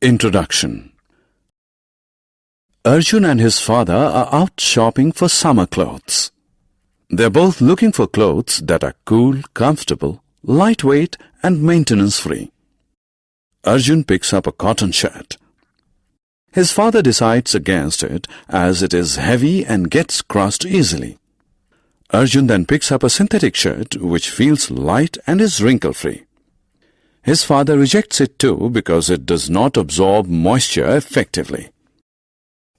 Introduction. Arjun and his father are out shopping for summer clothes. They're both looking for clothes that are cool, comfortable, lightweight and maintenance-free. Arjun picks up a cotton shirt. His father decides against it as it is heavy and gets crushed easily. Arjun then picks up a synthetic shirt which feels light and is wrinkle-free. His father rejects it too because it does not absorb moisture effectively.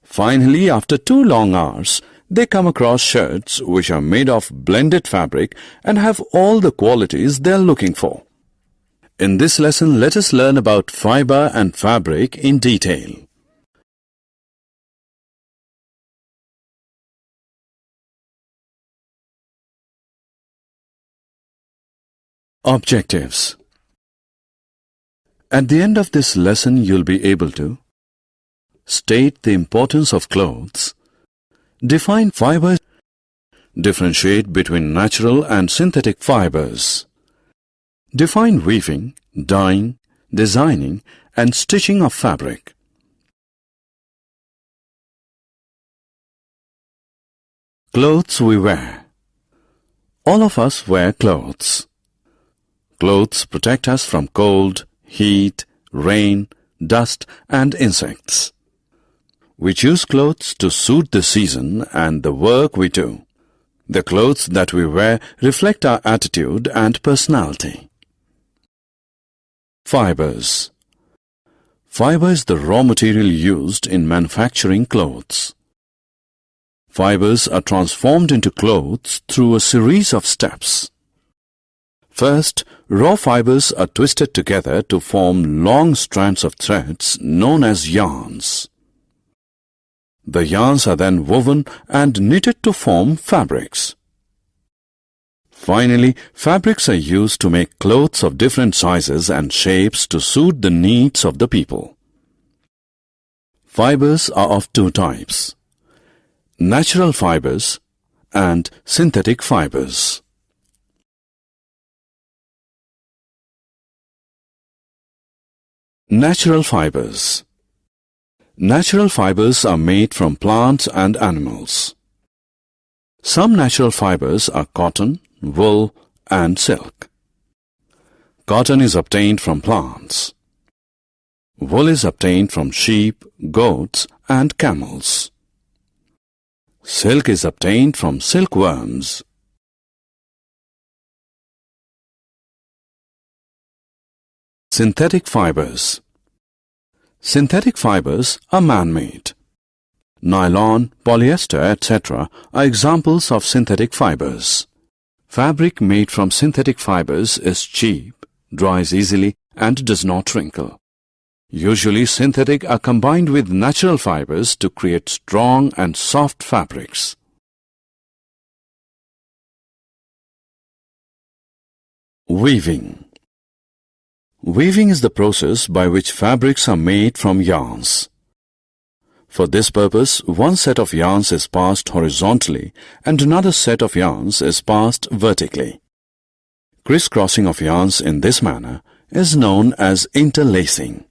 Finally, after 2 long hours, they come across shirts which are made of blended fabric and have all the qualities they are looking for. In this lesson, let us learn about fibre and fabric in detail. Objectives. At the end of this lesson, you'll be able to state the importance of clothes, define fibers, differentiate between natural and synthetic fibers, define weaving, dyeing, designing, and stitching of fabric. Clothes we wear. All of us wear clothes. Clothes protect us from cold, heat, rain, dust, and insects. We choose clothes to suit the season and the work we do. The clothes that we wear reflect our attitude and personality. Fibres. Fibre is the raw material used in manufacturing clothes. Fibres are transformed into clothes through a series of steps. First, raw fibres are twisted together to form long strands of threads known as yarns. The yarns are then woven and knitted to form fabrics. Finally, fabrics are used to make clothes of different sizes and shapes to suit the needs of the people. Fibres are of 2 types: natural fibres and synthetic fibres. Natural fibres. Natural fibres are made from plants and animals. Some natural fibres are cotton, wool, and silk. Cotton is obtained from plants. Wool is obtained from sheep, goats, and camels. Silk is obtained from silkworms. Synthetic fibres. Synthetic fibres are man-made. Nylon, polyester, etc. are examples of synthetic fibres. Fabric made from synthetic fibres is cheap, dries easily, and does not wrinkle. Usually, synthetic are combined with natural fibres to create strong and soft fabrics. Weaving. Weaving is the process by which fabrics are made from yarns. For this purpose, one set of yarns is passed horizontally and another set of yarns is passed vertically. Crisscrossing of yarns in this manner is known as interlacing.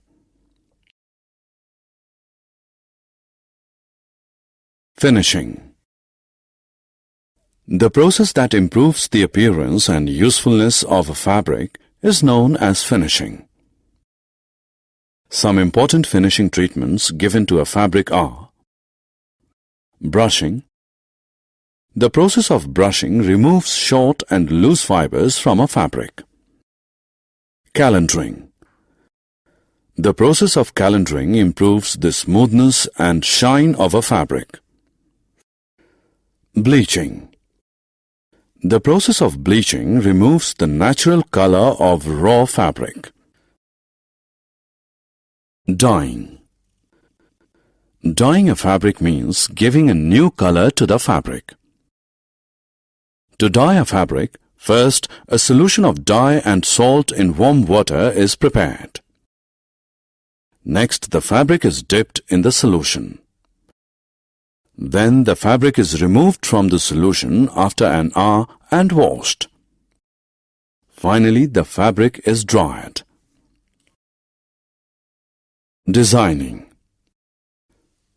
Finishing. The process that improves the appearance and usefulness of a fabric is known as finishing. Some important finishing treatments given to a fabric are: brushing. The process of brushing removes short and loose fibers from a fabric. Calendering. The process of calendering improves the smoothness and shine of a fabric. Bleaching. The process of bleaching removes the natural color of raw fabric. Dyeing. Dyeing a fabric means giving a new color to the fabric. To dye a fabric, first a solution of dye and salt in warm water is prepared. Next, the fabric is dipped in the solution. Then the fabric is removed from the solution after an hour and washed. Finally, the fabric is dried. Designing.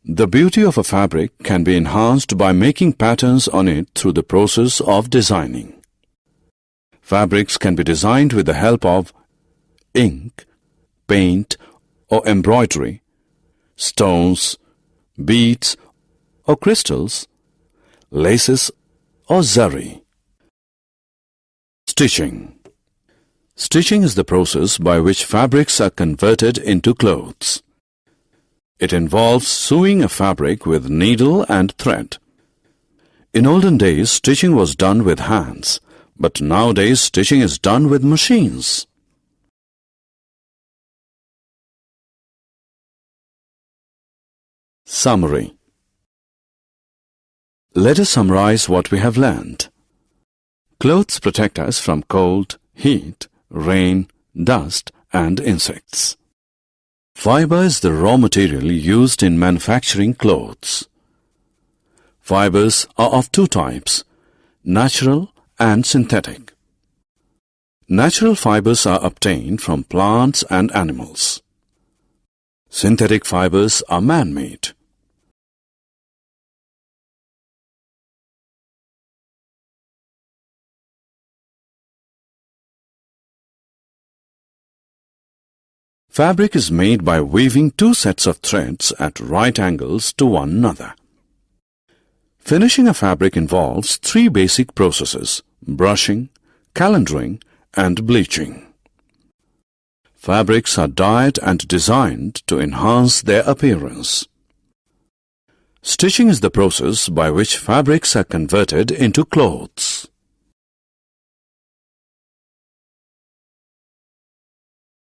The beauty of a fabric can be enhanced by making patterns on it through the process of designing. Fabrics can be designed with the help of ink, paint or embroidery, stones, beads or crystals, laces or zari. Stitching. Stitching is the process by which fabrics are converted into clothes. It involves sewing a fabric with needle and thread. In olden days, stitching was done with hands, but nowadays stitching is done with machines. Summary. Let us summarize what we have learned. Clothes protect us from cold, heat, rain, dust and insects. Fibre is the raw material used in manufacturing clothes. Fibres are of two types, natural and synthetic. Natural fibres are obtained from plants and animals. Synthetic fibres are man-made. Fabric is made by weaving two sets of threads at right angles to one another. Finishing a fabric involves three basic processes: brushing, calendering, and bleaching. Fabrics are dyed and designed to enhance their appearance. Stitching is the process by which fabrics are converted into clothes.